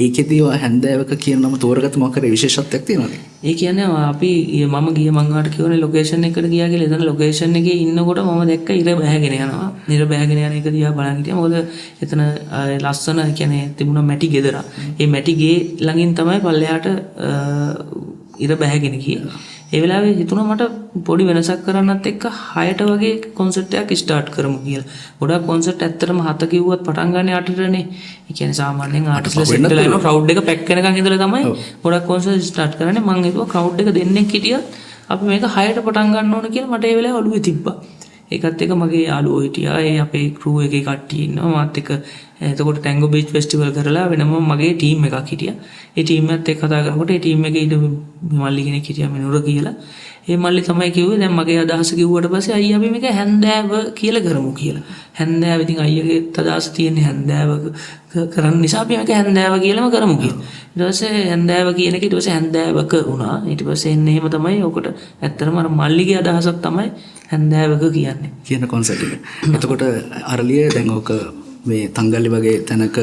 ඒකෙදී හැන්දෑවක කියන නම තෝරගත්ත මොකක් හරි විශේෂත්වයක් තියෙනවද? ඒ කියන්නේ අපි මම ගිය මං වාට කියවනේ ලොකේෂන් එකකට ගියා කියලා. එතන ලොකේෂන් එකේ ඉන්නකොට මම දැක්ක ඉර බෑගෙන යනවා. ඉර බෑගෙන යන එක දිහා බලන් හිටියා. මොකද එතන ලස්සන කියන්නේ තිබුණා මැටි ගෙදර. ඒ මැටි ගේ ළඟින් තමයි පල්ලෙහාට ඉර බෑගෙන ගියේ. ඒ වෙලාවේ හිතුණා මට පොඩි වෙනසක් කරන්නත් එක්ක 6ට වගේ කොන්සර්ට් එකක් ස්ටාර්ට් කරමු කියලා. ගොඩක් කොන්සර්ට් ඇත්තටම 7 කිව්වත් පටන් ගන්න 8ටනේ. ඒ කියන්නේ සාමාන්‍යයෙන් ආටිස්ට්ලා සෙට් වෙලා ඉන්න ක්‍රවුඩ් එක පැක් වෙනකන් ඉඳලා තමයි ගොඩක් කොන්සර්ට් ස්ටාර්ට් කරන්නේ. මම හිතුවා ක්‍රවුඩ් එක දෙන්නෙක් හිටියත් අපි මේක 6ට පටන් ගන්න ඕන කියලා මට ඒ වෙලාවේ ඔළුවේ තිබ්බා. ඒකත් එක මගේ යාළුවෝ හිටියා. ඒ අපේ ක්‍රූ එකේ කට්ටිය ඉන්නවා. මාත් එක්ක එතකොට ටැංගෝ බීච් ෆෙස්ටිවල් කරලා වෙනම මගේ ටීම් එකක් හිටියා. ඒ ටීම් එකත් එක්ක කතා කරනකොට ඒ ටීම් එකේ ඉඳ මල්ලි කෙනෙක් හිටියා මිනුර කියලා. ඒ මල්ලි තමයි කිව්වේ දැන් මගේ අදහස කිව්වට පස්සේ අයියා අපි මේක හැන්දෑව කියලා කරමු කියලා. හැන්දෑව ඉතින් අයියාගේ අදහස තියෙන්නේ හැන්දෑව කරන්න නිසා අපි මේක හැන්දෑව කියලාම කරමු කියලා. ඊට පස්සේ හැන්දෑව කියන එක ඊට පස්සේ හැන්දෑවක වුණා. ඊට පස්සේ එන්නේ එහෙම තමයි ඔකට ඇත්තටම අර මල්ලිගේ අදහසක් තමයි හැන්දෑවක කියන්නේ. කියන කොන්සර්ට් එක. එතකොට අරලිය දැන් ඔක මේ තංගල්ලි වගේ තැනක